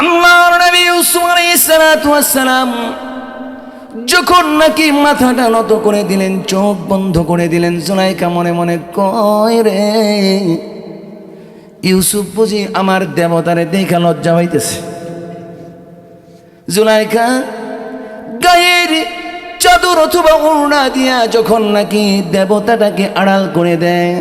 আল্লাহর নবী ইউসুফ আলাইহিস সালাতু ওয়াস সালাম যখন নাকি মাথাটা নত করে দিলেন, চোখ বন্ধ করে দিলেন, জুলাইখা মনে মনে কয় রে ইউসুফ বুঝি আমার দেবতারে দেখা লজ্জা হইতেছে। জুলাইখা গায়ের চাদর অথবা ওড়না দিয়া যখন নাকি দেবতাটাকে আড়াল করে দেয়,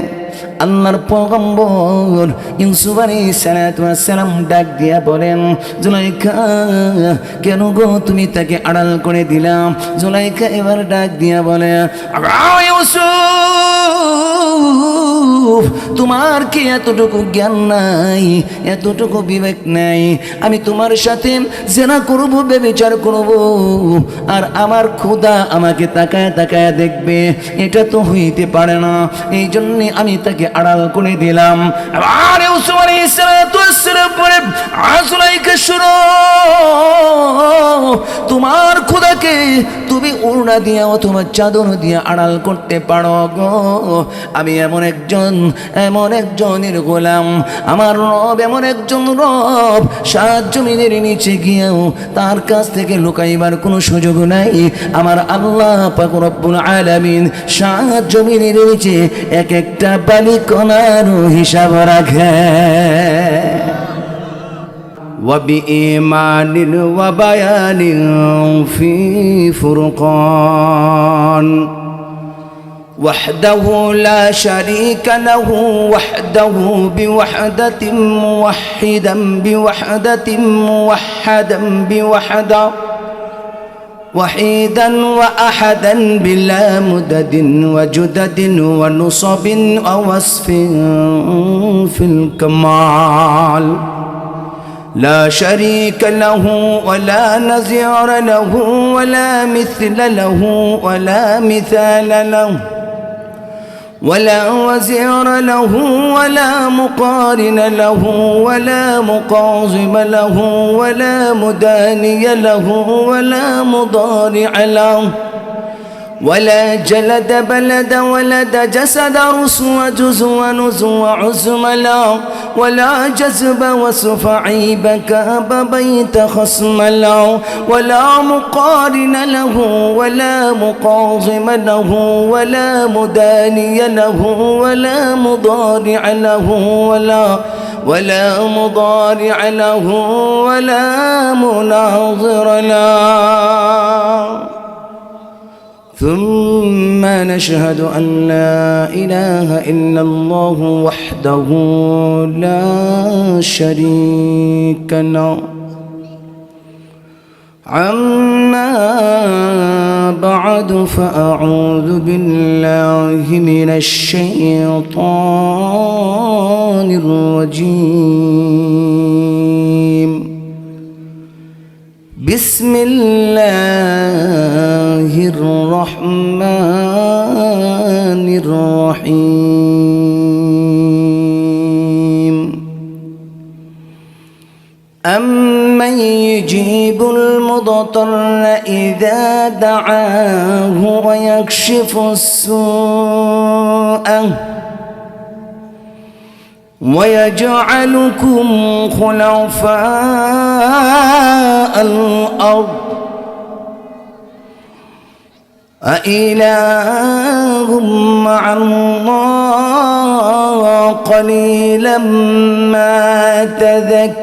আল্লাহর পয়গম্বর ইউসুফ আলাইহিস সালাতু ওয়াস সালাম ডাক দিয়া বলেন, জুলাইখা কেন গো তুমি তাকে আড়াল করে দিলাম? জুলাইখা এবার ডাক দিয়া বলে, ইউসুফ তোমার কি এতটুকু জ্ঞান নাই, এতটুকু বিবেক নাই? আমি তোমার সাথে জেনা করব, ব্যভিচার করব, আর আমার খোদা আমাকে তাকায় তাকায় দেখবে, এটা তো হইতে পারে না। এই জন্যে আমি তাকে আড়াল করে দিলাম। আবার ইউসুফ আলাইহিস সালাতু ওয়াস সালাম বলে, জুলাইখা শুনো, তোমার খোদাকে তুমি ওড়না দিয়া অথবা চাদর দিয়া আড়াল করতে পারো গো। আমি এমন একজনের গোলাম, আমার রব এমন একজন রব, সাত জমিনের নিচে গিয়েও তার কাছ থেকে লুকাইবার কোনো সুযোগ নাই। আমার আল্লাহ পাক রব্বুল আলামিন সাত জমিনের নিচে এক একটা বালিকণার হিসাব রাখে। وبإيمان وبيان في فرقان وحده لا شريك له وحده بوحدة موحدا بوحدة موحدا بوحدة وحيدا وأحدا بلا مدد وجدد ونصب ووصف في الكمال لا شريك له ولا نظير له ولا مثل له ولا مثال له ولا وزير له ولا مقارن له ولا مقاوم له ولا مداني له ولا مضارع له ولا جلد بلد ولد جسد رسو جزو ونزو عزم لا ولا جذب وسف عيب كاب بيت خصم لا ولا مقارن له ولا مقاوم له ولا مداني له ولا مضارع له ولا مضارع له ولا مناظر له. ثم نشهد أن لا إله إلا الله وحده لا شريك له. عما بعد فأعوذ بالله من الشيطان الرجيم. بسم الله الرحمن الرحيم. أمن يجيب المضطر إذا دعاه ويكشف السوء ويجعلكم خلفاء الأرض أإله مع الله قليلا ما تذكرون.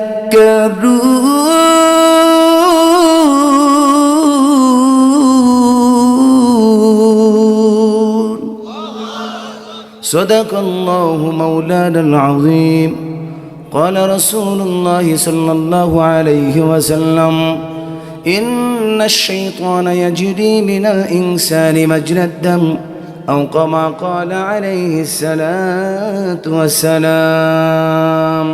صدق الله مولانا العظيم. قال رسول الله صلى الله عليه وسلم إن الشيطان يجري من الإنسان مجرى الدم أو كما قال عليه الصلاة والسلام.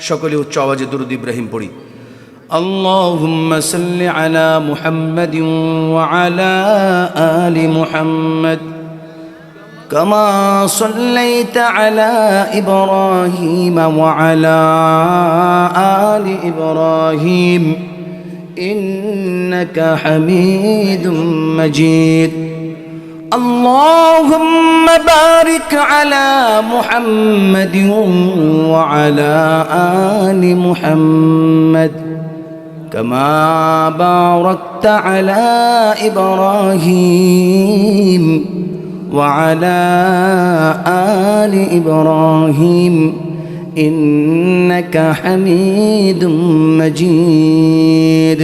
সকলে উচ্চ আওয়াজে দুরূদ ইব্রাহিম পড়ি। اللهم صل على محمد وعلى آل محمد كما صليت على إبراهيم وعلى آل إبراهيم إنك حميد مجيد. اللهم بارك على محمد وعلى آل محمد كما باركت على إبراهيم وعلى آل إبراهيم إنك حميد مجيد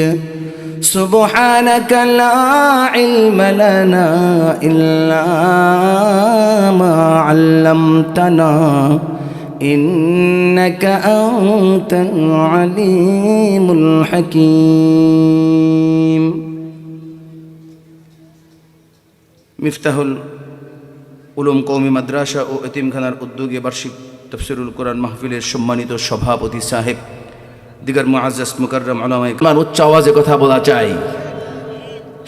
سبحانك لا علم لنا إلا ما علمتنا إنك أنت العليم الحكيم مفتاح উলুম কওমি মাদ্রাসা ও এতিমখানার উদ্যোগে বার্ষিক তাফসীরুল কোরআন মাহফিলের সম্মানিত সভাপতি সাহেব, দিগার মুআজ্জাজ মুকাররম উলামায়ে কেরাম, উচ্চ আওয়াজে কথা বলা চাই।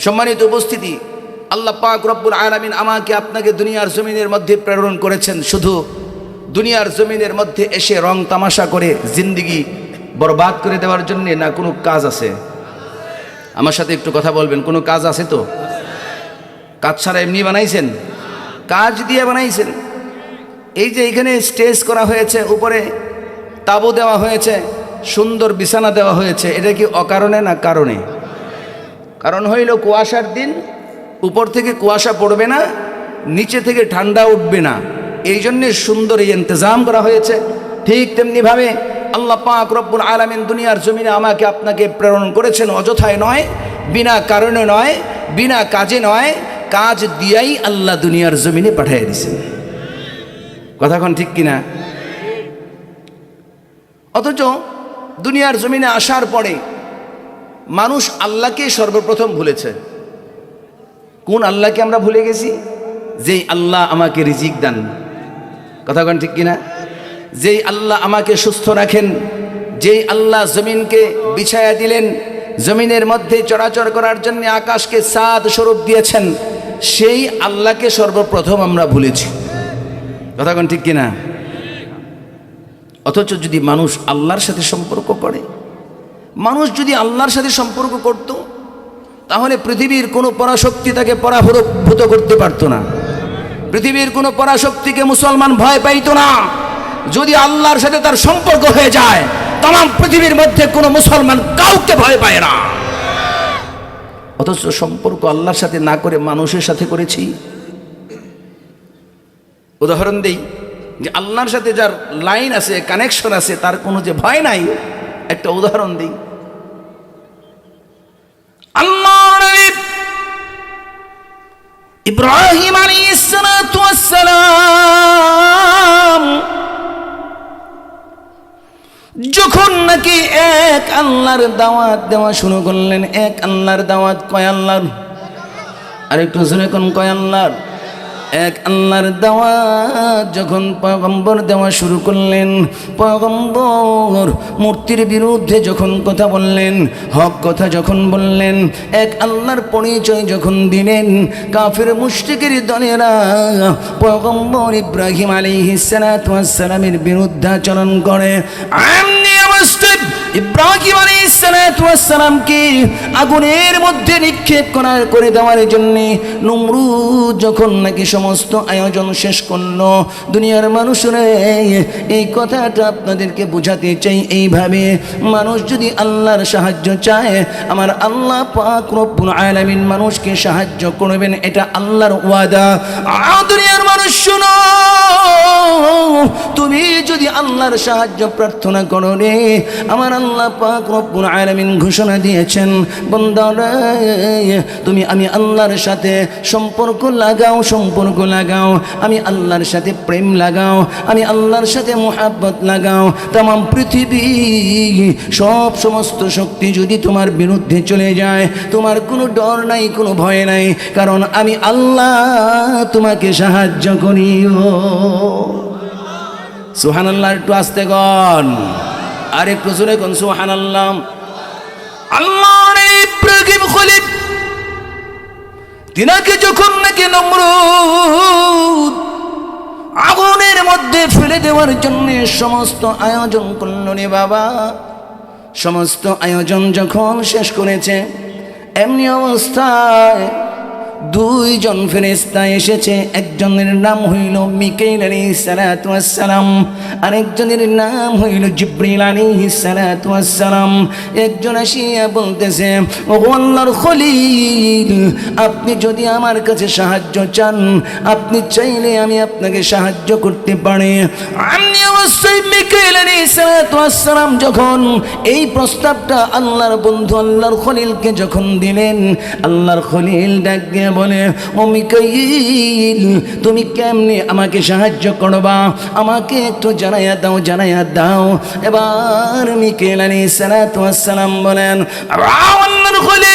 সম্মানিত উপস্থিতি, আল্লাহ পাক রব্বুল আলামিন আমাকে আপনাকে দুনিয়ার জমিনের মধ্যে প্রেরণ করেছেন শুধু দুনিয়ার জমিনের মধ্যে এসে রং তামাশা করে জিন্দেগি বরবাদ করে দেওয়ার জন্য না, কোনো কাজ আছে? আমার সাথে একটু কথা বলবেন, কোনো কাজ আছে তো? কাজ ছাড়া এমনি বানাইছেন? কাজ দিয়ে বানাইছেন। এই যে এখানে স্টেজ করা হয়েছে, উপরে তাবু দেওয়া হয়েছে, সুন্দর বিছানা দেওয়া হয়েছে, এটা কি অকারণে না কারণে? কারণ হইল কুয়াশার দিন, উপর থেকে কুয়াশা পড়বে না, নিচে থেকে ঠান্ডা উঠবে না, এই জন্যে সুন্দর এই ইন্তজাম করা হয়েছে। ঠিক তেমনিভাবে আল্লাহ পাক রব্বুল আলামিন দুনিয়ার জমিনে আমাকে আপনাকে প্রেরণ করেছেন অযথায় নয়, বিনা কারণে নয়, বিনা কাজে নয়, কাজ দিয়াই আল্লাহ দুনিয়ার জমিনে পাঠিয়ে দিয়েছেন। কথা কোন ঠিক কিনা? অথচ দুনিয়ার জমিনে আসার পরে মানুষ আল্লাহকে সর্বপ্রথম ভুলেছে। কোন আল্লাহকে আমরা ভুলে গেছি? যেই আল্লাহ আমাকে রিজিক দেন। কথা কোন ঠিক কিনা? যেই আল্লাহ আমাকে সুস্থ রাখেন, যেই আল্লাহ জমিনকে বিছায়া দিলেন, জমিনের মধ্যে চরাচর করার জন্য আকাশকে চাঁদ স্বরূপ দিয়েছেন, সেই আল্লাহকে সর্বপ্রথম আমরা ভুলেছি। কথা কোন ঠিক কিনা? অথচ যদি মানুষ আল্লাহর সাথে সম্পর্ক করে, মানুষ যদি আল্লাহর সাথে সম্পর্ক করত, তাহলে পৃথিবীর কোনো পরাশক্তি তাকে পরাভূত করতে পারত না। পৃথিবীর কোনো পরাশক্তিকে মুসলমান ভয় পাইত না। যদি আল্লাহর সাথে তার সম্পর্ক হয়ে যায়, তাম পৃথিবীর মধ্যে কোনো মুসলমান কাউকে ভয় পায় না। অথচ সম্পর্ক আল্লাহর সাথে না করে মানুষের সাথে করেছি। উদাহরণ দেই, যে আল্লাহর সাথে যার লাইন আছে, কানেকশন আছে, তার কোনো যে ভয় নাই। একটা উদাহরণ দিই, আল্লাহর নবী ইব্রাহিম আলাইহিস সালাতু ওয়াস সালাম যখন নাকি এক আল্লাহর দাওয়াত দেওয়া শুরু করলেন, এক আল্লাহর দাওয়াত, কয় আল্লাহর? আরেকটু জোরে কোন, কয় আল্লাহর? এক আল্লাহর দাওয়াত যখন পয়গম্বর দেওয়া শুরু করলেন, পয়গম্বর মূর্তির বিরুদ্ধে যখন কথা বললেন, হক কথা যখন বললেন, এক আল্লাহর পরিচয় যখন দিলেন, কাফের মুশরিকের দলেরা পয়গম্বর ইব্রাহিম আলাইহিস সালাতু ওয়াস সালামের বিরুদ্ধাচরণ করে। ইব্রাহিম আলাইহিস সালাতু ওয়াস সালামকে আগুনের মধ্যে নিক্ষেপ করে দেওয়ার জন্য নমরুদ যখন নাকি সমস্ত আয়োজন শেষ করলো, দুনিয়ার মানুষরা এই কথাটা আপনাদেরকে বোঝাতে চাই এইভাবে, মানুষ যদি আল্লাহর সাহায্য চায়, আমার আল্লাহ পাক রব্বুল আলামিন মানুষকে সাহায্য করবেন, এটা আল্লাহর ওয়াদা। দুনিয়ার মানুষ শুনো, তুমি যদি আল্লাহর সাহায্য প্রার্থনা করো রে, আমার আল্লাহ পাক রব্বুল আলামিন ঘোষণা দিয়েছেন, বান্দারা তুমি আমি আল্লাহর সাথে সম্পর্ক লাগাও, সম্পর্ক লাগাও, আমি আল্লাহর সাথে প্রেম লাগাও, আমি আল্লাহর সাথে মুহাব্বত লাগাও, তামাম পৃথিবী সমস্ত শক্তি যদি তোমার বিরুদ্ধে চলে যায়, তোমার কোনো ডর নাই, কোনো ভয় নাই, কারণ আমি আল্লাহ তোমাকে সাহায্য করিও। সুবহানাল্লাহ, একটু আস্তে কন, আর একটু জোরে কোন সুবহানাল্লাহ। আল্লাহর ইব্রাহিম খলিল তিনাকে যখন নাকি নমরুদ আগুনের মধ্যে ফেলে দেওয়ার জন্য সমস্ত আয়োজন করল রে বাবা, সমস্ত আয়োজন যখন শেষ করেছে, এমনি অবস্থায় দুইজন ফেরেশতা এসেছে। একজনের নাম হইল মিকাইল আলাইহিস সালাতু ওয়াস সালাম, আরেকজনের নাম হইল জিবরিল আলাইহিস সালাতু ওয়াস সালাম। একজন আসিয়া বলতেছে, ও আল্লাহর খলিল, আপনি যদি আমার কাছে সাহায্য চান, আপনি চাইলে আমি আপনাকে সাহায্য করতে পারি। আমি অবশ্যই মিকাইল আলাইহিস সালাতু ওয়াস সালাম যখন এই প্রস্তাবটা আল্লাহর বন্ধু আল্লাহর খলিলকে যখন দিলেন, আল্লাহর খলিল ডাক দিয়ে বলে, ও মিকাইল, তুমি কেমনে আমাকে সাহায্য করবা, আমাকে একটু জানাইয়া দাও, জানাইয়া দাও। এবার মিকাইল আলাইহিস সালাতু ওয়াস সালাম বলেন, আল্লাহর খলিল,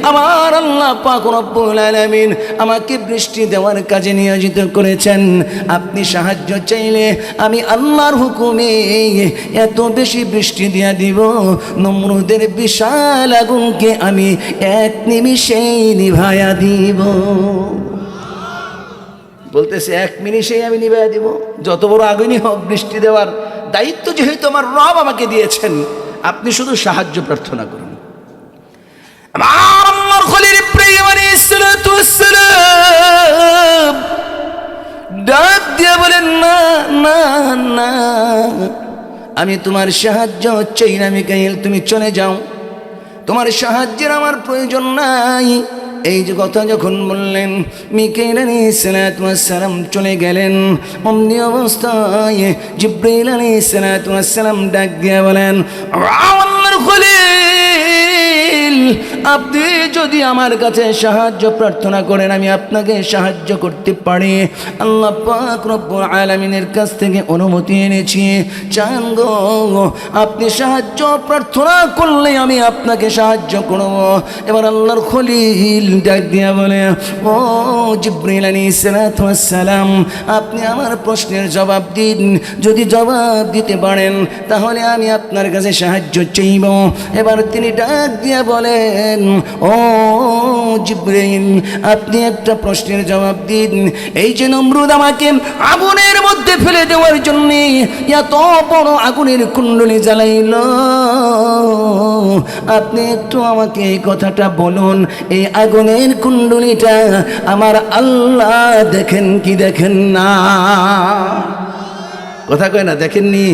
আমার আল্লাহ পাক রব্বুল আলামিন আমাকে বৃষ্টি দেওয়ার কাজে নিয়োজিত করেছেন। আপনি সাহায্য চাইলে আমি আল্লাহর হুকুমে এত বেশি বৃষ্টি দিয়া দিব, নমরুদের বিশাল আগুনকে আমি এক নিমিষেই নিভাইয়া দিব। বলতেছে এক নিমিষেই আমি নিভাইয়া দিব, যত বড় আগুনই হোক, বৃষ্টি দেওয়ার দায়িত্ব যেহেতু আমার রব আমাকে দিয়েছেন, আপনি শুধু সাহায্য প্রার্থনা করুন। আমার খলিল ইব্রাহিম আলাইহিস সালাতু ওয়াস সালাম ডাক দিয়ে বলেন, না না না, আমি তোমার সাহায্য চাই না মিকাইল, তুমি চলে যাও, তোমার সাহায্যের আমার প্রয়োজন নাই। এই যে কথা যখন বললেন, মিকাইল আলাইহিস সালাতু ওয়াস সালাম চলে গেলেন। অমনি অবস্থায় জিবরাইল আলাইহিস সালাতু ওয়াস সালাম ডাক দিয়ে বলেন, আল্লাহর খলিল, আপনি যদি আমার কাছে সাহায্য প্রার্থনা করেন, আমি আপনাকে সাহায্য করতে পারি। আল্লাহ পাক রব্বুল আলামিনের কাছ থেকে অনুমতি এনেছি, চান গো আপনি সাহায্য প্রার্থনা করলে আমি আপনাকে সাহায্য করব। এবার আল্লাহর খলিল ডাক দিয়া বলে, ও জিবরিল আলাইহিস সালাতু ওয়াস সালাম, আপনি আমার প্রশ্নের জবাব দিন, যদি জবাব দিতে পারেন তাহলে আমি আপনার কাছে সাহায্য চাইব। এবার তিনি ডাক দিয়া বলেন, ও জিবরিল, আপনি একটা প্রশ্নের জবাব দিন। এই যে নমরুদ আমাকে আগুনের মধ্যে ফেলে দেওয়ার জন্য এত বড় আগুনের কুণ্ডলী জ্বালাইল, আপনি একটু আমাকে এই কথাটা বলুন, এই আগুনের কুণ্ডলীটা আমার আল্লাহ দেখেন কি দেখেন না? কথা কয় না, দেখেননি?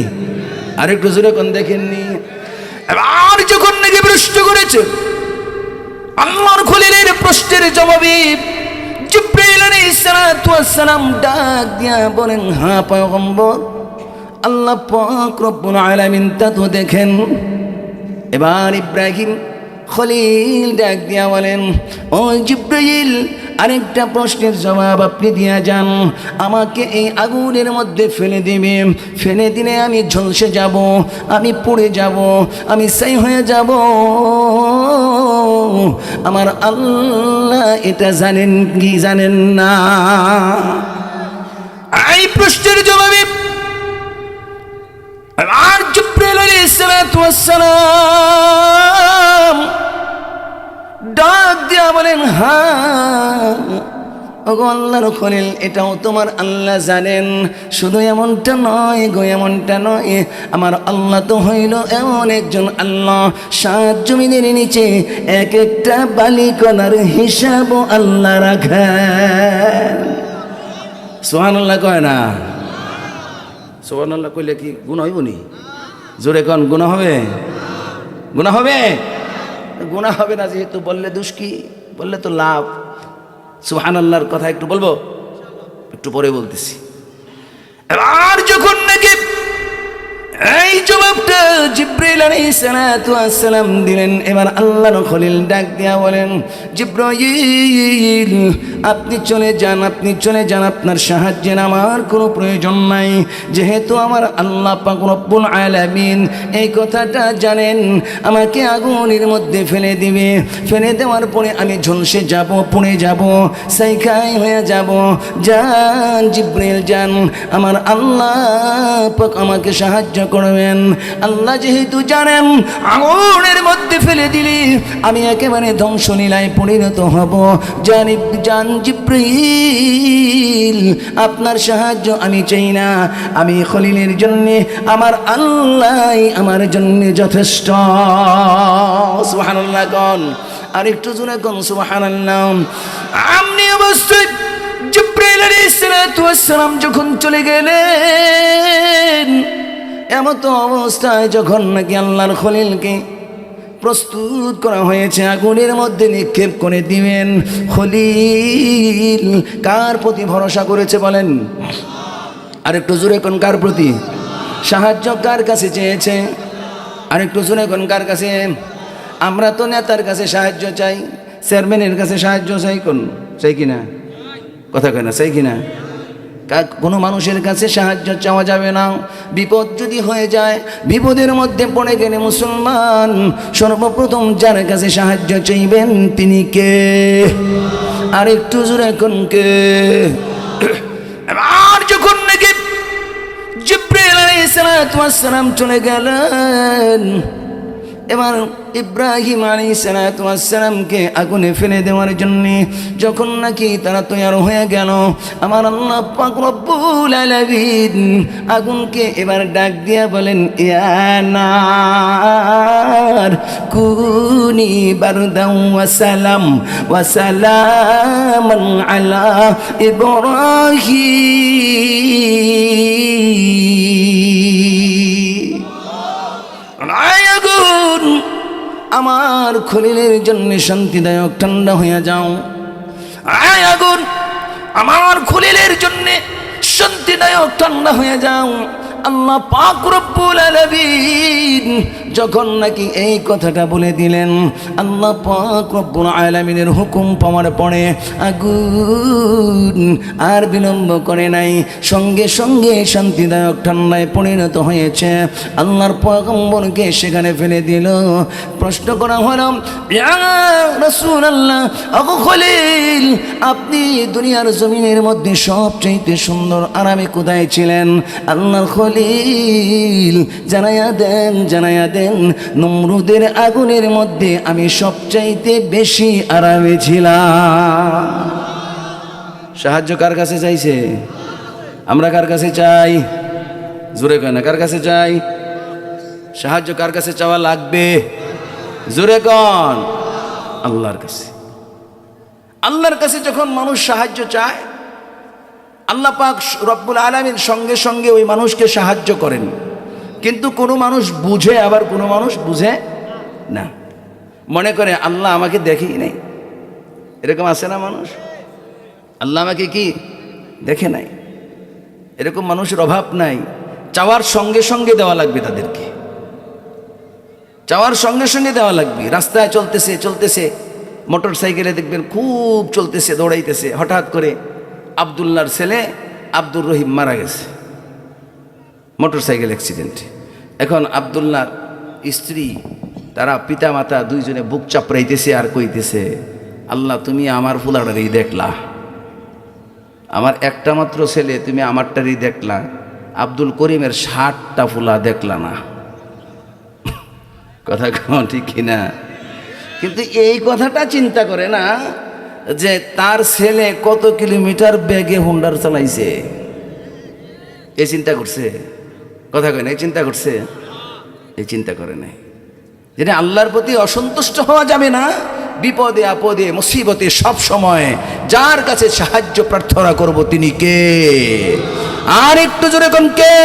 আরেকটু জোরে কোন দেখেননি? আর যখন নাকি প্রশ্ন করেছে, আল্লাহর খলিলের প্রশ্নের জবাবে জিবরাইল আলাইহিস সালাতু ওয়াস সালাম ডাক দিয়া বলেন, হ্যাঁ পয়গম্বর, আল্লাহ পাক রব্বুল আলামিন তা তো দেখেন। এবার ইব্রাহিম খলিল ডাক দিয়া বলেন, ও জিবরাইল, আরেকটা প্রশ্নের জবাব আপনি দিয়া যান। আমাকে এই আগুনের মধ্যে ফেলে দিবে, ফেলে দিলে আমি ঝলসে যাব, আমি পুড়ে যাব, আমি ছাই হয়ে যাব। আমার আল্লাহ এটা জানেন কি জানেন না? এই প্রশ্নের জবাবে আর জিবরাইল আলাইহিস সালাতু ওয়াস সালাম ডাক দিয়া বলেন, হ্যাঁ ওগো আল্লাহর খলিল, এটাও তোমার আল্লাহ জানেন। শুধু এমনটা নয় গো, এমনটা নয়, আমার আল্লাহ তো হইল এমন একজন আল্লাহ, সাত জমিনের নিচে এক একটা বালিকণার হিসাব আল্লাহ রাখেন। সুবহানাল্লাহ কয় না? সুবহানাল্লাহ কইলে কি গুনাহ হইব নি? জোরে কোন, গুনাহ হবে? গুনাহ হবে? গুনাহ হবে না যেহেতু, বললে দোষ কি? বললে তো লাভ। সুবহানাল্লাহর কথা একটু বলবো, একটু পরে বলতেছি। আর যখন নাকি এই জবাবটা জিবরাইল আলাইহিস সালাতু ওয়াস সালাম দিলেন, এবার আল্লাহর খলিল ডাক দিয়া বলেন, জিবরাইল, আপনি চলে যান, আপনি চলে যান, আপনার সাহায্যের আমার কোনো প্রয়োজন নাই। যেহেতু আমার আল্লাহ পাক রব্বুল আলামিন এই কথাটা জানেন, আমাকে আগুনের মধ্যে ফেলে দিবে, ফেলে দেওয়ার পরে আমি ঝলসে যাব, পুড়ে যাব, ছাইখাই হয়ে যাব। যান জিবরাইল যান, আমার আল্লাহ পাক আমাকে সাহায্য করবেন। আল্লাহ যেহেতু জানেন আগুনের মধ্যে ফেলে দিলে আমি একেবারে ধ্বংসলীলায় পরিণত হব, জান জিবরাইল, আপনার সাহায্য আমি চাই না, আমি খলিলের জন্য আমার আল্লাহ আমার জন্য যথেষ্ট। সুবহানাল্লাহ কোন? আর একটু জোরে কোন সুবহানাল্লাহ। আমনি অবশ্যই জিবরাইল আলাইহিস সালাতু ওয়াস সালাম যখন চলে গেলেন, এমত অবস্থায় যখন নাকি আল্লাহর খলিলকে প্রস্তুত করা হয়েছে আগুনের মধ্যে নিক্ষেপ করে দিবেন, খলিল কার প্রতি ভরসা করেছে বলেন? আর একটু জোরে কোন কার প্রতি? সাহায্য কার কাছে চেয়েছে? আর একটু জোরে কোন কার কাছে? আমরা তো নেতার কাছে সাহায্য চাই, চেয়ারম্যানের কাছে সাহায্য চাই, কোন চাই কিনা? কথা কয় না, চাই কিনা? কোনো মানুষের কাছে সাহায্য চাওয়া যাবে না। বিপদ যদি হয়ে যায়, বিপদের মধ্যে পড়ে গেলে মুসলমান সর্বপ্রথম যার কাছে সাহায্য চাইবেন তিনি কে? আর একটু জোরে কোন কে? আর যখন নাকি জিবরাইল আলাইহিস সালাতু ওয়াস সালাম চলে গেলেন, এবার ইব্রাহিম আলাইহিস সালাতু ওয়াস সালামকে আগুনে ফেলে দেওয়ার জন্য যখন নাকি তারা তৈরি হয়ে গেল, আমার আল্লাহ পাক রব্বুল আলামিন আগুনকে এবার ডাক দিয়া বলেন, ইয়া নার কুনি বারদাও ওয়া সালামান আলা ইব্রাহিম। আগুন আমার খলিলের জন্য শান্তিদায়ক ঠান্ডা হয়ে যাও। আগুন আমার খলিলের জন্য শান্তিদায়ক ঠান্ডা হয়ে যাও। আল্লাহ পাক রব্বুল আলামিন যখন নাকি এই কথাটা বলে দিলেন, আল্লাহ পাক রব্বুল আলামিনের হুকুম পাওয়ার পরে আগুন আর বিলম্ব করে নাই, সঙ্গে সঙ্গে শান্তিদায়ক ঠান্ডায় পরিণত হয়েছে। আল্লাহর পয়গম্বরকে সেখানে ফেলে দিল। প্রশ্ন করা হলো, ইয়া রাসূলুল্লাহ, ওগো খলিল, আপনি দুনিয়ার জমিনের মধ্যে সবচেয়ে সুন্দর আরামে কোথায় ছিলেন? আল্লাহর খলিল জানায়া দেন, নমরুদের আগুনের মধ্যে আমি সবচাইতে বেশি আরামে ছিলাম। সাহায্য কার কাছে চাইছে? আমরা কার কাছে চাই? জোরে কয় না, কার কাছে চাই? সাহায্য কার কাছে চাওয়া লাগবে? জোরে কন, আল্লাহর কাছে। আল্লাহর কাছে যখন মানুষ সাহায্য চায়, আল্লাহ পাক রব্বুল আলামিন সঙ্গে সঙ্গে ওই মানুষকে সাহায্য করেন। কিন্তু কোনো মানুষ বুঝে, আবার কোনো মানুষ বুঝে না, মনে করে আল্লাহ আমাকে দেখেই নাই। এরকম আছে না মানুষ? আল্লাহ আমাকে কি দেখে নাই? এরকম মানুষের অভাব নাই। চাওয়ার সঙ্গে সঙ্গে দেওয়া লাগবে তাদেরকে, চাওয়ার সঙ্গে সঙ্গে দেওয়া লাগবে। রাস্তায় চলতেছে মোটর সাইকেলে দেখবেন খুব চলতেছে, দৌড়াইতেছে, হঠাৎ করে আবদুল্লাহর ছেলে আব্দুর রহিম মারা গেছে মোটর সাইকেল অ্যাক্সিডেন্টে। এখন আবদুল্লাহর স্ত্রী, তারা পিতা মাতা দুইজনে বুক চাপড়াইতেছে আর কইতেছে, আল্লাহ তুমি আমার ফুলাটারই দেখলা, আমার একটা মাত্র ছেলে, তুমি আমারটারই দেখলা, আব্দুল করিমের 60টা ফুলা দেখলা না। কথা কেমন ঠিক কিনা? কিন্তু এই কথাটা চিন্তা করে না যে তার ছেলে কত কিলোমিটার বেগে হুন্ডার চালাইছে। এই চিন্তা করছে? কথা কয় না, এই চিন্তা করছে? এই চিন্তা করে নাই। যেটা আল্লাহর প্রতি অসন্তুষ্ট হওয়া যাবে না। বিপদে আপদে মুসিবতে সব সময় যার কাছে সাহায্য প্রার্থনা করব তিনি কে? আর একটু জোরে কোন কে?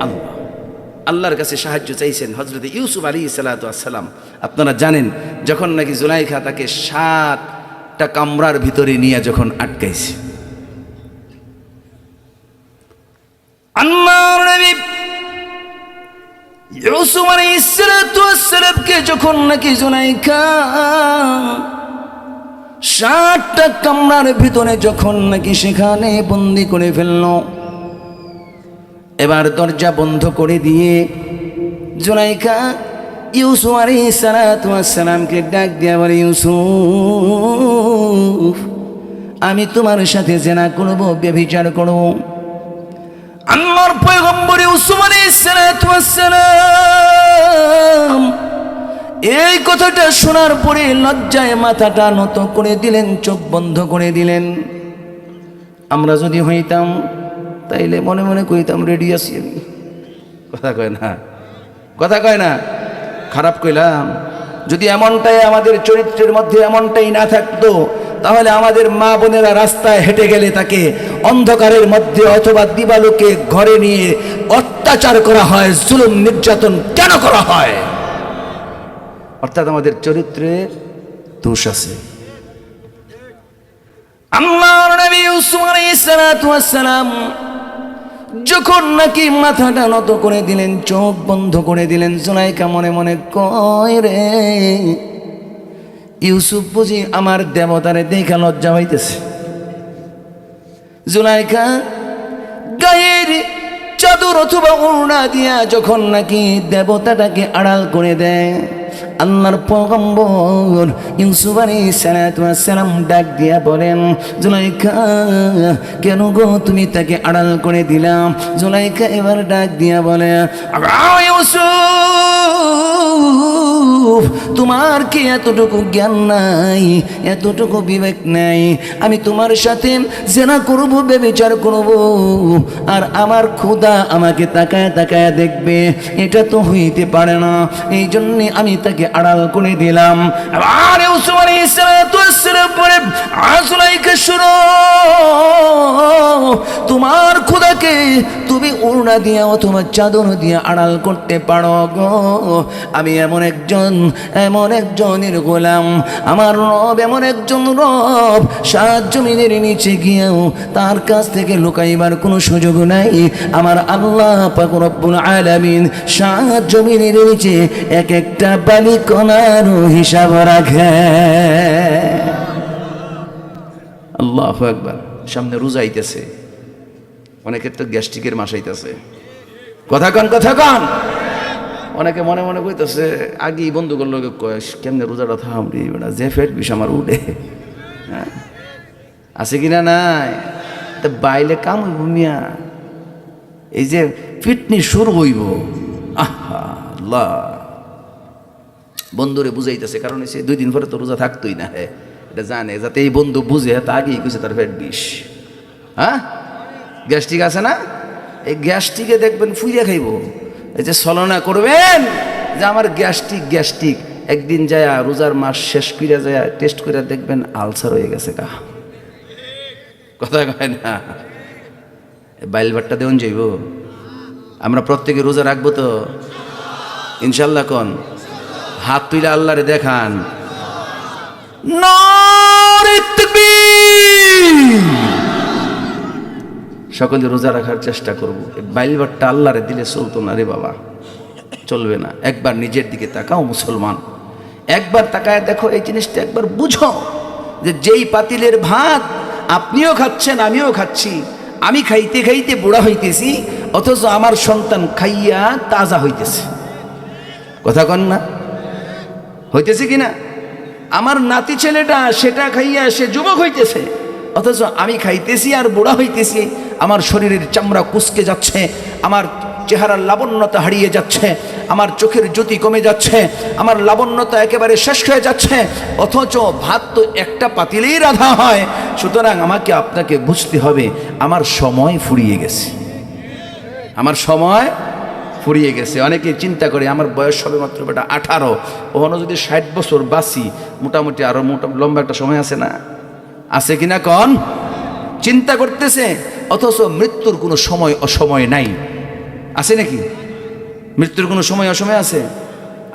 আল্লাহ। আল্লাহর কাছে সাহায্য চাইছেন হযরত ইউসুফ আলাইহিস সালাতু ওয়াস সালাম। আপনারা জানেন, যখন নাকি জুলাইখা তাকে 7টা কামরার ভিতরে নিয়ে যখন আটকাইছে, আল্লাহর নবী ইউসুফ আলাইহিস সালাতু ওয়াস সালামকে যখন নাকি জুলাইখা 7টা কামরার ভিতরে যখন নাকি সেখানে বন্দি করে ফেলল, এবার দরজা বন্ধ করে দিয়ে জুলাইখা ইউসুফ আলাইহিস সালাতু ওয়াস সালামকে ডাক দিয়া বলে, ইউসুফ, আমি তোমার সাথে জিনা করব, ব্যভিচার করব। আল্লাহর পয়গম্বর ইউসুফ আলাইহিস সালাতু ওয়াস সালাম এই কথাটা শোনার পরে লজ্জায় মাথাটা নত করে দিলেন, চোখ বন্ধ করে দিলেন। আমরা যদি হইতাম তাইলে মনে মনে কইতাম রেডি আছি আমি। কথা কয় না, কথা কয় না, খারাপ কইলাম, যদি এমনটাই আমাদের চরিত্রের মধ্যে এমনটাই না থাকতো, তাহলে আমাদের মা বোনেরা রাস্তায় হেঁটে গেলে তাকে অন্ধকারের মধ্যে অথবা দিবালোকে ঘরে নিয়ে অত্যাচার করা হয়, জুলুম নির্যাতন কেন করা হয়? অর্থাৎ আমাদের চরিত্রের দোষ আছে। আল্লাহর নবী ইউসুফ আলাইহিস সালাতু ওয়াস সালাম যখন নাকি মাথাটা নত করে দিলেন, চোখ বন্ধ করে দিলেন, জুলাইখা মনে মনে কয় রে, ইউসুফ বুঝি আমার দেবতারে দেখা লজ্জা হইতেছে। জুলাইখা গায়ের চাদর অথবা ওড়না দিয়া যখন নাকি দেবতাটাকে আড়াল করে দেয়, আল্লাহর পয়গম্বর ইউসুফ আলাইহিস সালাতু ওয়াস সালাম ডাক দিয়া বলেন, জুলাইখা কেন গো তুমি তাকে আড়াল করে দিলাম? জুলাইখা এবার ডাক দিয়া বলে, ইউসুফ তোমার কি এতটুকু জ্ঞান নাই, এতটুকু বিবেক নাই? আমি তোমার সাথে জেনা করব, ব্যভিচার করব, আর আমার খোদা আমাকে তাকায় তাকায় দেখবে, এটা তো হইতে পারে না। এই জন্যে আমি তাকে আড়াল করে দিলাম। আর ইউসুফ আলাইহিস সালাতু ওয়াস সালাম বলে, জুলাইখা শুনো, তোমার খোদাকে তুমি ওড়না দিয়া অথবা চাদর দিয়া আড়াল করতে পারো গো। আমি এমন একজনের গোলাম, আমার রব এমন একজন রব, সাত জমিনের নিচে গিয়েও তার কাছ থেকে লুকাইবার কোনো সুযোগ নাই। আমার আল্লাহ পাক রব্বুল আলামিন সাত জমিনের নিচে এক একটা বালি কণারও হিসাব রাখে। আল্লাহু আকবার। সামনে রোজা আইতেছে, অনেকের তো গ্যাস্ট্রিকের মাস আইতেছে। কথা কন। অনেকে মনে মনে কইতেছে, আগেই বন্ধু করলো কেমনে রোজাটা থামরি, বেটা যে ফেট বিষ আমার উঠে। হ্যাঁ আছে কিনা? নাই। তা বাইলে কাম হইব মিয়া, এই যে ফিটনেস শুরু হইব। আল্লাহ বন্ধুরে বুঝাইতেছে, কারণ সে 2 দিন পরে তো রোজা থাকতোই না। হ্যাঁ এটা জানে, যাতে এই বন্ধু বুঝে, তা আগেই কইছে তার ফেট বিষ। হ্যাঁ গ্যাস্ট্রিক আছে না, এই গ্যাস্ট্রিকে দেখবেন ফুইয়া খাইব। এই যে ছলনা করবেন যে আমার গ্যাস্ট্রিক, একদিন যায় রোজার মাস শেষ করে যায় টেস্ট করে দেখবেন আলসার হয়ে গেছে। কথা কয় না, বাইল ভাতটা দেউন যাইব। আমরা প্রত্যেকে রোজা রাখবো তো ইনশাল্লাহ। কোন হাত তুইলে আল্লাহরে দেখান, নারে তাকবীর। সকলে রোজা রাখার চেষ্টা করবো। বাইল ভাতটা আল্লাহরে দিলে চলতো না রে বাবা, চলবে না। একবার নিজের দিকে তাকাও মুসলমান, একবার তাকায় দেখো, এই জিনিসটা একবার বুঝো যে যেই পাতিলের ভাত আপনিও খাচ্ছেন আমিও খাচ্ছি, আমি খাইতে খাইতে বুড়া হইতেছি, অথচ আমার সন্তান খাইয়া তাজা হইতেছে। কথা কন না, হইতেছে কিনা? আমার নাতি ছেলেটা সেটা খাইয়া সে যুবক হইতেছে, অথচ আমি খাইতেছি আর বুড়া হইতেছি। আমার শরীরের চামড়া কুঁচকে যাচ্ছে, আমার চেহারার লাবণ্যতা হারিয়ে যাচ্ছে, আমার চোখের জ্যোতি কমে যাচ্ছে, আমার লাবণ্যতা একেবারে শেষ হয়ে যাচ্ছে, অথচ ভাত তো একটা পাতিলেই রাধা হয়। সুতরাং আমাকে আপনাকে বুঝতে হবে আমার সময় ফুরিয়ে গেছে, আমার সময় ফুরিয়ে গেছে। অনেকে চিন্তা করে আমার বয়স হবে মাত্র বেটা 18, ওখানে যদি 60 বছর বাঁচি, মোটামুটি আরো লম্বা একটা সময় আছে না? আছে কিনা কন? চিন্তা করতেছে, অথচ মৃত্যুর কোনো সময় অসময় নাই। আছে নাকি? মৃত্যুর কোনো সময় অসময় আছে?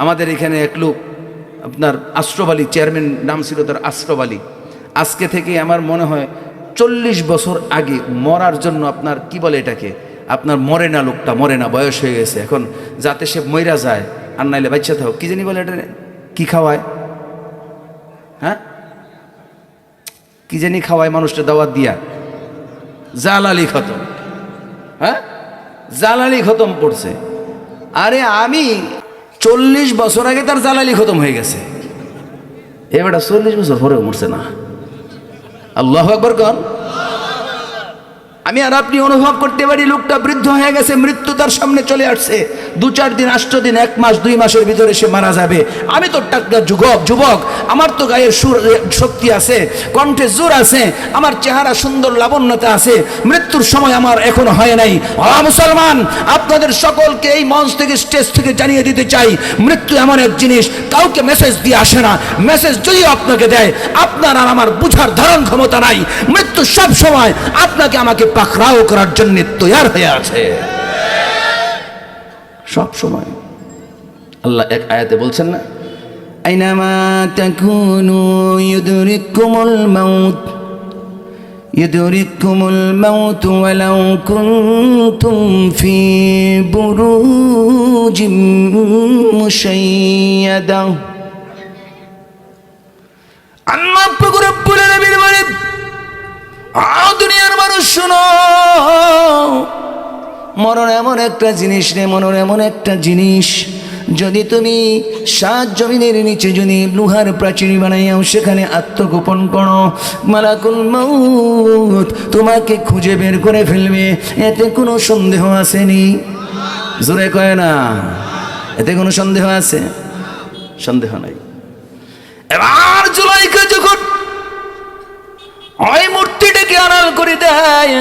আমাদের এখানে এক লোক, আপনার আশরাফ আলী, চেয়ারম্যান নাম ছিল তার আশরাফ আলী, আজকে থেকে আমার মনে হয় 40 বছর আগে মরার জন্য আপনার কি বলে এটাকে, আপনার মরে না, লোকটা মরে না, বয়স হয়ে গেছে এখন, যাতে সে মইরা যায় আর নাইলে বাচ্চা থাকো, কি জানি বলে এটা, কি খাওয়ায়? হ্যাঁ কি জানি খাওয়ায় মানুষটা দাওয়াত দিয়া, জালালি খতম। হ্যাঁ জালালি খতম পড়ছে। আরে আমি 40 বছর আগে তার জালালি খতম হয়ে গেছে, এবারটা 40 বছর পরেও মরছে না। আল্লাহু আকবার কর। আমি আর আপনি অনুভব করতে পারি লোকটা বৃদ্ধ হয়ে গেছে, মৃত্যু মৃত্যু তার সামনে চলে আসছে, 2-4 দিন 8 দিন 1 মাস 2 মাসের ভিতরে সে মারা যাবে। আমি তো টাটকা যুবক, আমার তো গায়ে শক্তি আছে, কণ্ঠে জোর আছে, আমার চেহারা সুন্দর লাবণ্যতা আছে, মৃত্যুর সময় আমার এখনো হয় নাই। মুসলমান, আপনাদের সকলকে এই মঞ্চ থেকে স্টেজ থেকে জানিয়ে দিতে চাই, মৃত্যু এমন এক জিনিস কাউকে মেসেজ দিয়ে আসে না। মেসেজ যদিও আপনাকে দেয়, আপনার আর আমার বুঝার ধারণ ক্ষমতা নাই। মৃত্যু সব সময় আপনাকে আমাকে পাকড়াও করার জন্য তৈয়ার হয়ে আছে, সব সময়। আল্লাহ এক আয়াতে বলছেন না, আইনামা তাকুনু ইউদরিকুমুল মাউত ওয়ালাউ কুনতুম ফি বুরুজিম মুশাইয়াদা। আল্লাহ রব্বুল আলামিন বলেন, দুনিয়ার মানুষ শোনো, মরণ এমন একটা জিনিস রে, মরণ এমন একটা জিনিস, যদি তুমি 7 জমিনের নিচে যদি লোহার প্রাচীর বানাইয়াও সেখানে আত্মগোপন করো, মালাকুল মউত তোমাকে খুঁজে বের করে ফেলবে। এতে কোনো সন্দেহ আসেনি? জোরে কয় না, এতে কোনো সন্দেহ আছে? সন্দেহ নাই। এবার জুলাইখা যখন ওই মূর্তিটাকে আড়াল করে দেয়,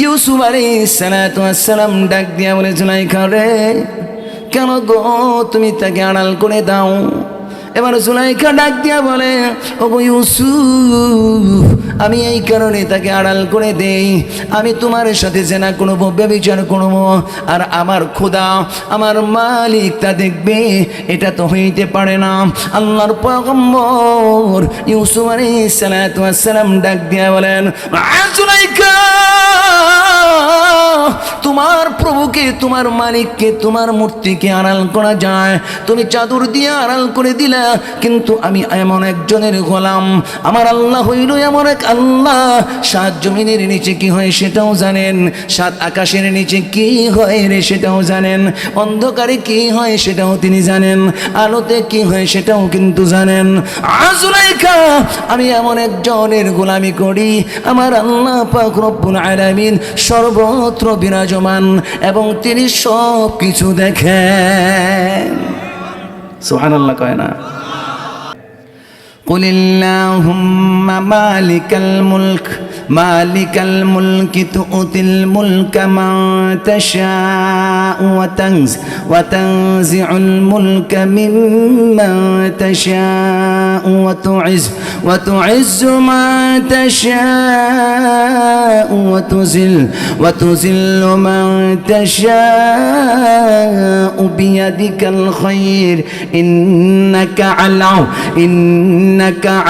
ইউসুফ আলাইহিস সালাতু ওয়াস সালাম ডাক দিয়া বলে, জুলাইখা রে, কেন গো তুমি তাকে আড়াল করে দাও? এবার জুলাইখা ডাক দিয়া বলে, ওগো ইউসুফ, আমি এই কারণে তাকে আড়াল করে দেই, আমি তোমার সাথে জেনা করব, ব্যভিচার করব, আর আমার খোদা আমার মালিক তা দেখবে, এটা তো হইতে পারে না। আল্লাহর পয়গম্বর ইউসুফ আলাইহিস সালাতু ওয়াস সালাম ডাক দিয়া বলেন, জুলাইখা, তোমার প্রভুকে, তোমার মালিককে, তোমার মূর্তিকে আড়াল করা যায়, তুমি চাদর দিয়ে আড়াল করে দিলা, কিন্তু আমি এমন একজনের গোলাম, আমার আল্লাহ হইল এমন এক আল্লাহ, 7 জমিনের নিচে কি হয় সেটাও জানেন, 7 আকাশের নিচে কি হয় রে সেটাও জানেন, অন্ধকারে কি হয় সেটাও তিনি জানেন, আলোতে কি হয় সেটাও কিন্তু জানেন। জুলাইখা, আমি এমন একজনের গোলামি করি, আমার আল্লাহ পাক রব্বুল আলামিন সর্বত্র বিরাজমান এবং তিনি সব কিছু দেখেন। সুবহানাল্লাহ কয় না? কুলিল্লাহুম্মা মালিকাল মুলক তুতিল মুলকা মান তাশাউ ওয়া তানজিউল মুলকা মিম্মান তাশাউ ওয়া তুইজ্জু মান তাশাউ ওয়া তুযিল্লু মান তাশাউ বিয়াদিকাল খায়র ইন্নাকা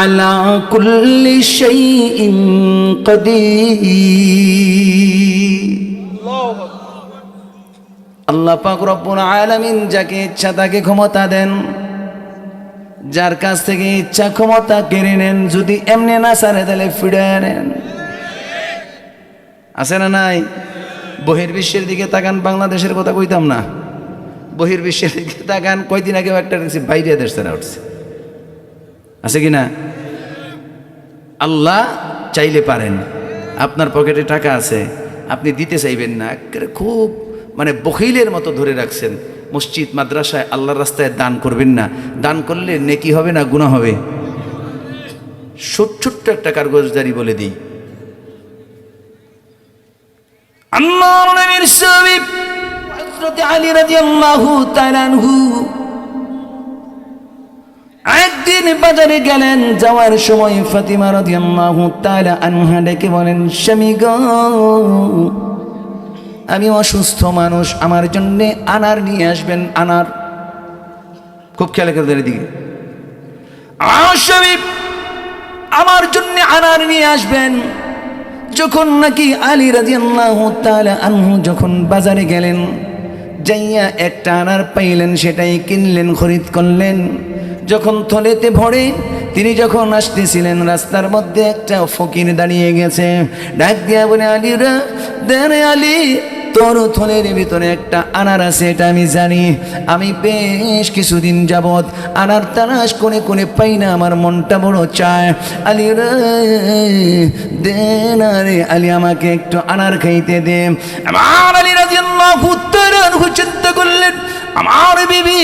আলা কুল্লি শাইইন কাদির। আল্লাহ পাক রব্বুল আলামিন যাকে ইচ্ছা তাকে ক্ষমতা দেন, যার কাছ থেকে ইচ্ছা ক্ষমতা কেড়ে নেন, যদি এমনি না সারে তাহলে ফিরিয়ে নেন। আছে না নাই? বহির্বিশ্বের দিকে তাকান, বাংলাদেশের কথা কইতাম না, বহির্বিশ্বের দিকে তাকান, কয়দিন আগে একটা বাইরে দেশ তারা উঠছে, আছে কি না? আল্লাহ চাইলে পারেন, আপনার পকেটে টাকা আছে, আপনি দিতে চাইবেন না, খুব মানে বখিলের মতো ধরে রাখছেন, মসজিদ মাদ্রাসায় আল্লাহর রাস্তায় দান করবেন না, দান করলে নেকি হবে না গুনাহ হবে? ছোট্ট একটা কাগজদারি বলে দিই, আল্লাহর নবীর সাহাবী হযরত আলী রাদিয়াল্লাহু তাআলা আনহু একদিন বাজারে গেলেন, যাওয়ার সময় ফাতিমা রাদিয়াল্লাহু তাআলা আনহা ডেকে বলেন, স্বামী গো, আমি অসুস্থ মানুষ, আমার জন্য আনার নিয়ে আসবেন। আনার খুব খেয়াল করে দিকে, স্বামী আমার জন্য আনার নিয়ে আসবেন। যখন নাকি আলী রাদিয়াল্লাহু তাআলা আনহু যখন বাজারে গেলেন, যাইয়া একটা আনার পাইলেন, সেটাই কিনলেন, খরিদ করলেন। যখন থলেতে ভরে তিনি যখন আসতেছিলেন, রাস্তার মধ্যে একটা ফকির দাঁড়িয়ে গেছে, ডাক দিয়া বলে, আলীরা দেন, আলী তোর থলের ভিতরে একটা আনার আছে, এটা আমি জানি। আমি বেশ কিছুদিন যাবৎ আনার তালাশ করে করে পাই না, আমার মনটা বড় চায়। আলী রে দে না রে আলী, আমাকে একটু আনার খাইতে দে। আমার আলী রাদিয়াল্লাহু তাআলা আনহু চিন্তা করলেন, আমার বিবি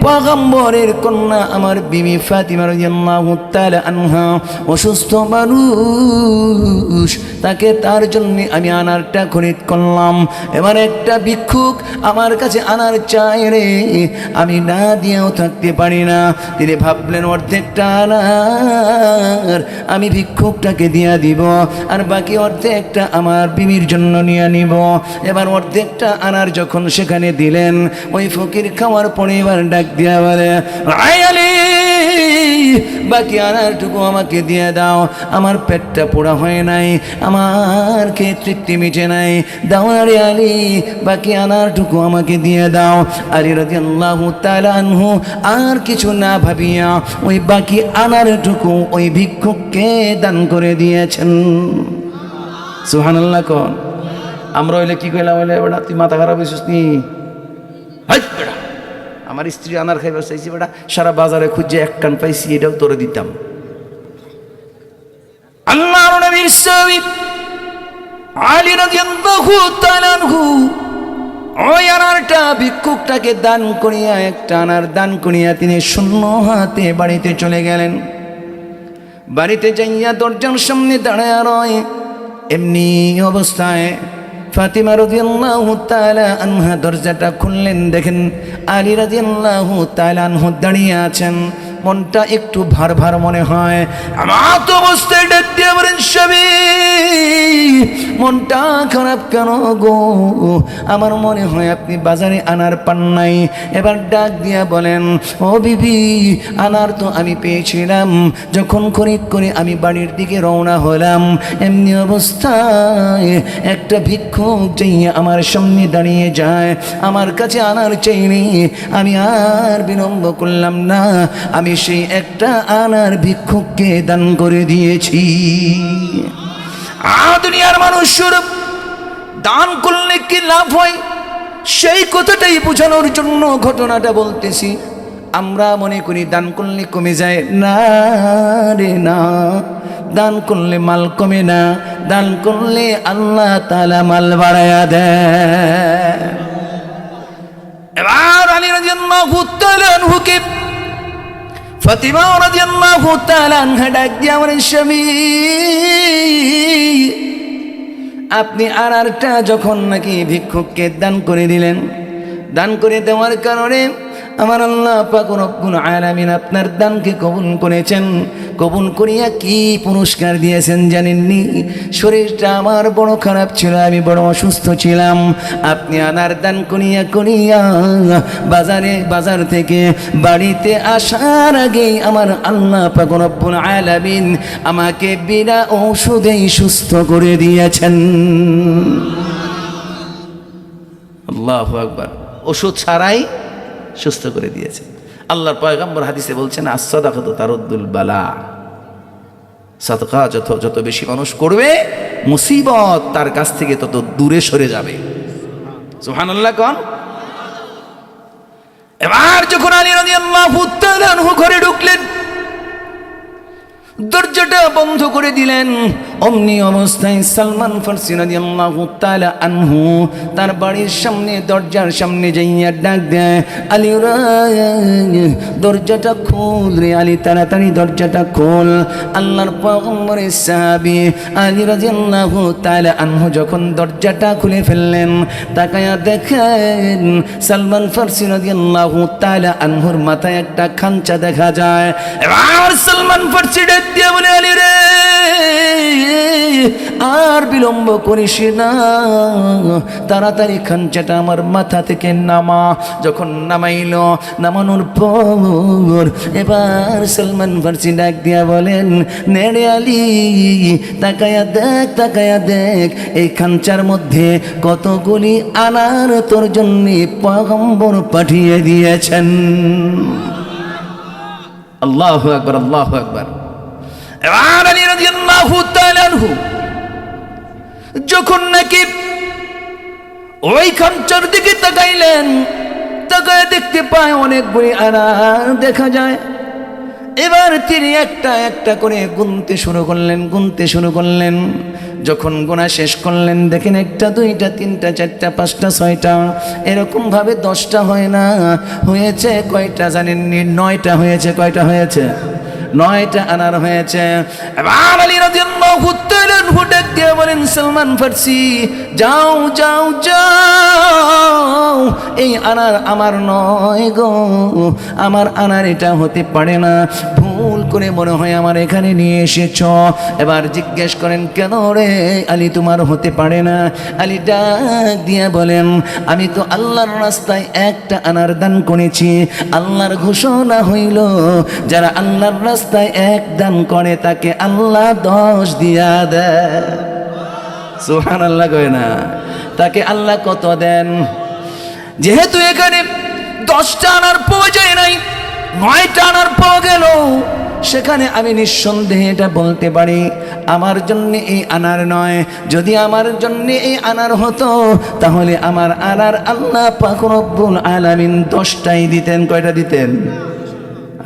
পয়গম্বরের কন্যা আমার বিবি ফাতিমা রাদিয়াল্লাহু তাআলা আনহা অসুস্থ মানুষ, তাকে তার জন্য আমি আনারটা খরিদ করলাম। এবার একটা ভিক্ষুক আমার কাছে আনার চাই রে, আমি না দিয়েও থাকতে পারি না। তিনি ভাবলেন অর্ধেকটা আনার আমি ভিক্ষুকটাকে দিয়া দিব, আর বাকি অর্ধেকটা আমার বিবির জন্য নিয়ে নিব। এবার অর্ধেকটা আনার যখন সেখানে দিলেন, ওই ফকির খাওয়ার পরে এবার ডাক দিয়া বলে, আলী বাকি আনারটুকু আমাকে দিয়ে দাও, আমার পেটটা পোড়া হয় নাই, আমার খেয়ে তৃপ্তি মিটে নাই, দাও রে আলী, বাকি আনারটুকু আমাকে দিয়ে দাও। আলী রাদিয়াল্লাহু তাআলা আনহু আর কিছু না ভাবিয়া ওই বাকি আনারটুকু ওই ভিক্ষুককে দান করে দিয়েছেন। সুবহানাল্লাহ কোন। আমরা হইলে কি কইলাম, হইলে বেটা তুই মাথা খারাপ হইছিস নি, আমার স্ত্রী আনার খাইবার চাইছি বেটা, সারা বাজারে খুঁজে এক কান পাইছি, এটাও তোরে দিতাম। আল্লাহর নবীর সাহাবী আলী রাদিয়াল্লাহু তাআলা আনহু ওই আনারটা ভিক্ষুকটাকে দান করিয়া, একটা আনার দান করিয়া তিনি শূন্য হাতে বাড়িতে চলে গেলেন। বাড়িতে যাইয়া দরজার সামনে দাঁড়ায় রয়, এমনি অবস্থায় ফাতিমা রাদিয়াল্লাহু তাআলা আনহা দরজাটা খুললেন, দেখেন আলী রাদিয়াল্লাহু তাআলা আনহু দাঁড়িয়ে আছেন। মনটা একটু ভার ভার মনে হয়। আমার তো অবস্থায় ডাক দিয়ে বলেন, স্বামী মনটা খারাপ কেন গো? আমার মনে হয় আপনি বাজারে আনার পান নাই। এবার ডাক দিয়া বলেন, ও বিবি, আনার তো আমি পেয়েছিলাম, যখন খরিদ করে আমি বাড়ির দিকে রওনা হলাম, এমনি অবস্থায় একটা ভিক্ষুক যাইয়া আমার সামনে দাঁড়িয়ে যায়, আমার কাছে আনার চাইনি। আমি আর বিলম্ব করলাম না, আমি সেই একটা আনার ভিক্ষুককে দান করে দিয়েছি। দুনিয়ার মানুষ দান করলে কি লাভ হয়, সেই কথাটাই বোঝানোর জন্য ঘটনাটা বলতেছি। আমরা মনে করি দান করলে কমে যায়, না রে না, দান করলে মাল কমে না, দান করলে আল্লাহ তাআলা মাল বাড়ায়া দেয়। এবার আলী রাদিয়াল্লাহু তাআলা আনহুকে ফাতিমা রাদিয়াল্লাহু তাআলা আনহা ডাক দিয়া বলেন, স্বামী আপনি আনারটা যখন নাকি ভিক্ষুককে দান করে দিলেন, দান করে দেওয়ার কারণে আমার আল্লাহ পাক রব্বুল আলামিন আপনার দানকে কবুল করেছেন। কবুল করিয়া কি পুরস্কার দিয়েছেন জানেননি? শরীরটা আমার বড় খারাপ ছিল, আমি বড় অসুস্থ ছিলাম। আপনি আনার দান করিয়া করিয়া বাজার থেকে বাড়িতে আসার আগেই আমার আল্লাহ পাক রব্বুল আলামিন আমাকে বিনা ঔষধেই সুস্থ করে দিয়েছেন। আল্লাহু আকবার। ওষুধ ছাড়াই সুস্থ করে দিয়েছে। আল্লাহর পয়গম্বর হাদিসে বলছেন, as-সাদাকাতু তারুদ্দুল বালা। সাদকা যত বেশি মানুষ করবে, মুসিবত তার কাছ থেকে তত দূরে সরে যাবে। সুবহানাল্লাহ কোন। এবার যখন আলী রাদিয়াল্লাহু তাআলা আনহু ঘরে ঢুকলেন, দরজাটা বন্ধ করে দিলেন। অমনি অবস্থায় সালমান ফারসি রাদিয়াল্লাহু তাআলা আনহু তার বাড়ির সামনে দরজার সামনে যাইয়া ডাক দেয়, আলী রে দরজাটা খোল রে আলী, তাড়াতাড়ি দরজাটা খোল। আল্লাহর পয়গম্বরের সাহাবী আলী রাদিয়াল্লাহু তাআলা আনহু যখন দরজাটা খুলে ফেললেন, তাকায়া দেখেন সালমান ফারসি রাদিয়াল্লাহু তাআলা আনহুর মাথায় একটা খাঞ্চা দেখা যায়। এবার সালমান ফারসি দিয়ে বলে, আলী রে আর বিলম্ব করিস না, তাড়াতাড়ি খাঞ্চাটা আমার মাথা থেকে নামা। যখন নামাইল, নামানোর পর এবার সালমান ফারসি ডাক দিয়া বলেন, নেড়ে আলী তাকায়া দেখ এই খাঞ্চার মধ্যে কতগুলি আনার তোর জন্য পয়গম্বর পাঠিয়ে দিয়েছেন। আল্লাহু আকবার, আল্লাহু আকবার। এবার আলী রাদিয়াল্লাহু তাআলা আনহু যখন নাকি ওই খামচার দিকে তাকাইলেন, তাকায় দেখতে পায় অনেকগুলি আনার দেখা যায়। এবার তিনি একটা একটা করে গুনতে শুরু করলেন। যখন গোনা শেষ করলেন, দেখেন 1টা 2টা 3টা 4টা 5টা 6টা, এরকম ভাবে 10টা হয় না, হয়েছে কয়টা জানেননি? 9টা হয়েছে। কয়টা হয়েছে? 9টা আনার হয়েছে। এবার আলী রাদিয়াল্লাহু তাআলা হুটাক দিয়ে বলেন, সালমান ফারসি, যাও যাও যাও, এই আনার আমার নয় গো, আমার আনার এটা হতে পারে না, ভুল করে মনে হয় আমার এখানে নিয়ে এসেছ। এবার জিজ্ঞেস করেন, কেন রে আলী তোমার হতে পারে না? আলী ডাক দিয়ে বলেন, আমি তো আল্লাহর রাস্তায় একটা আনার দান করেছি। আল্লাহর ঘোষণা হইল, যারা আল্লাহর রাস্তায় এক দান করে তাকে আল্লাহ 10 দিয়া দেয়। সুবহানাল্লাহ কয় না? তাকে আল্লাহ কত দেন? যেহেতু এখানে 10টা আনার পাওয়া যায় নাই, 9টা আনার পাওয়া গেল, সেখানে আমি নিঃসন্দেহে এটা বলতে পারি, আমার জন্য এই আনার নয়। যদি আমার জন্য এই আনার হতো, তাহলে আমার আনার আল্লাহ পাক রব্বুল আলামিন 10টাই দিতেন। কয়টা দিতেন?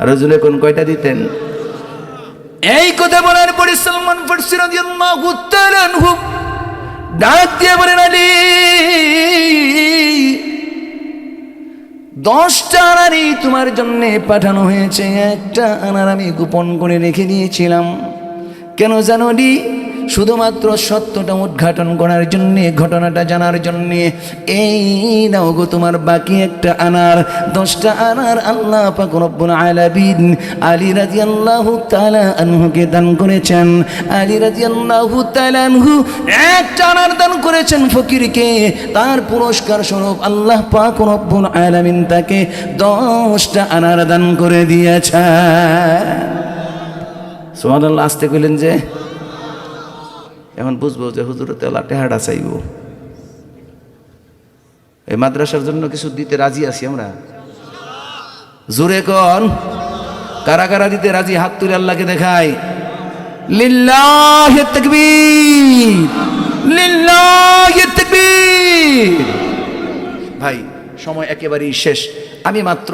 আর জুলে কোন কয়টা দিতেন? এই কথা বলার পরে সালমান ফারসি রাদিয়াল্লাহু তাআলা আনহু ডাক দিয়ে বলেন, আলী, 10টা আনারই তোমার জন্য পাঠানো হয়েছে, একটা আনার আমি গোপন করে রেখে দিয়েছিলাম। কেন জানো নি? শুধুমাত্র সত্যটা উদ্ঘাটন করার জন্যে, ঘটনাটা জানার জন্যে। এই নাও গো তোমার বাকি একটা আনার। 10টা আনার আল্লাহ পাক রব্বুল আলামিন আলী রাদিয়াল্লাহু তাআলা আনহুকে দান করেছেন। আলী রাদিয়াল্লাহু তাআলা আনহু একটা আনার দান করেছেন ফকিরকে, তার পুরস্কার স্বরূপ আল্লাহ পাক রব্বুল আলামিন তাকে 10টা আনার দান করে দিয়েছেন। সুবহানাল্লাহ। আসতে কইলেন যে, এখন বুঝবো যে হুজুর তেলা টেহাটা চাইব। এই মাদ্রাসার জন্য কিছু দিতে রাজি আছি আমরা। জোরে কোন, কারা কারা দিতে রাজি? হাত তুলে আল্লাহকে দেখাই। লিল্লাহি তাকবীর, লিল্লাহি তাকবীর। ভাই, সময় একেবারেই শেষ। আমি মাত্র